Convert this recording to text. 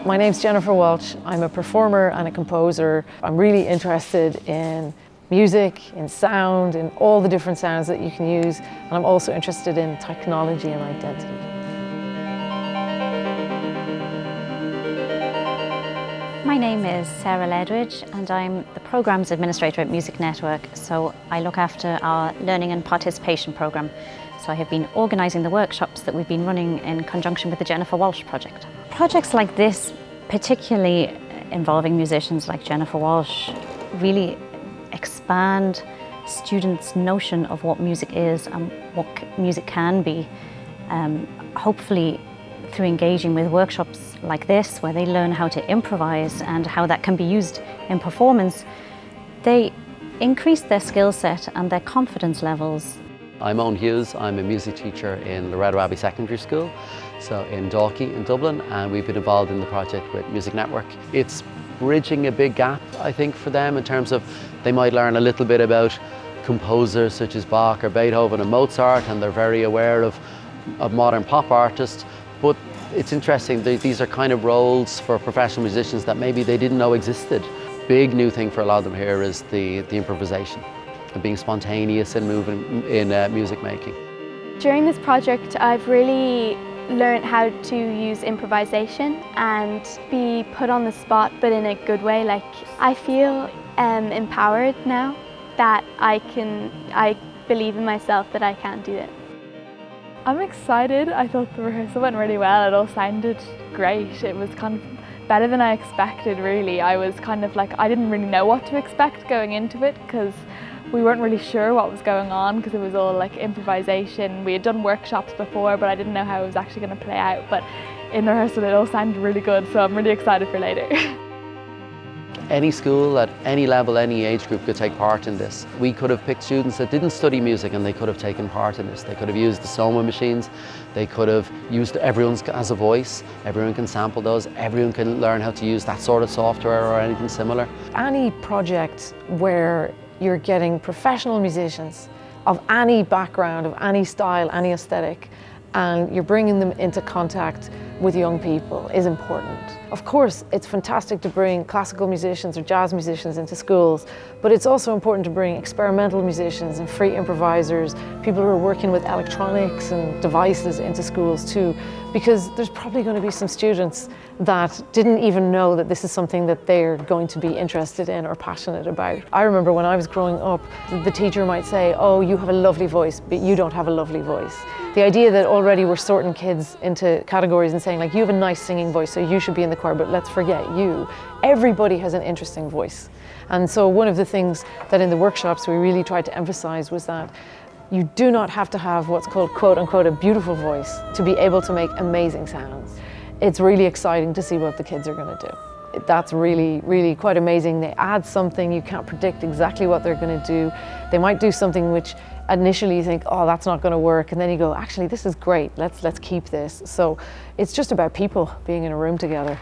My name's Jennifer Walshe. I'm a performer and a composer. I'm really interested in music, in sound, in all the different sounds that you can use. And I'm also interested in technology and identity. My name is Sarah Ledridge and I'm the Programmes Administrator at Music Network, so I look after our Learning and Participation programme. So I have been organising the workshops that we've been running in conjunction with the Jennifer Walshe project. Projects like this, particularly involving musicians like Jennifer Walshe, really expand students' notion of what music is and what music can be. Hopefully through engaging with workshops like this, where they learn how to improvise and how that can be used in performance, they increase their skill set and their confidence levels. I'm Owen Hughes. I'm a music teacher in Loreto Abbey Secondary School, so in Dalkey in Dublin, and we've been involved in the project with Music Network. It's bridging a big gap, I think, for them in terms of they might learn a little bit about composers such as Bach or Beethoven and Mozart, and they're very aware of modern pop artists, but it's interesting, these are kind of roles for professional musicians that maybe they didn't know existed. Big new thing for a lot of them here is the improvisation. Being spontaneous and moving in music making. During this project I've really learned how to use improvisation and be put on the spot, but in a good way. Like, I feel empowered now that I believe in myself that I can do it. I'm excited. I thought the rehearsal went really well. It all sounded great. It was kind of better than I expected, really. I was kind of like, I didn't really know what to expect going into it because we weren't really sure what was going on because it was all like improvisation. We had done workshops before, but I didn't know how it was actually going to play out. But in the rehearsal it all sounded really good, so I'm really excited for later. Any school at any level, any age group could take part in this. We could have picked students that didn't study music and they could have taken part in this. They could have used the Soma machines, they could have used everyone's as a voice, everyone can sample those, everyone can learn how to use that sort of software or anything similar. Any project where you're getting professional musicians of any background, of any style, any aesthetic, and you're bringing them into contact with young people is important. Of course, it's fantastic to bring classical musicians or jazz musicians into schools, but it's also important to bring experimental musicians and free improvisers, people who are working with electronics and devices into schools too, because there's probably going to be some students that didn't even know that this is something that they're going to be interested in or passionate about. I remember when I was growing up, the teacher might say, "Oh, you have a lovely voice, but you don't have a lovely voice." The idea that already we're sorting kids into categories and saying, like, you have a nice singing voice, so you should be in the choir, but let's forget you. Everybody has an interesting voice. And so one of the things that in the workshops we really tried to emphasize was that you do not have to have what's called, quote unquote, a beautiful voice to be able to make amazing sounds. It's really exciting to see what the kids are going to do. That's really, really quite amazing. They add something, you can't predict exactly what they're going to do. They might do something which initially you think, oh, that's not going to work, and then you go, actually, this is great, let's keep this. So it's just about people being in a room together.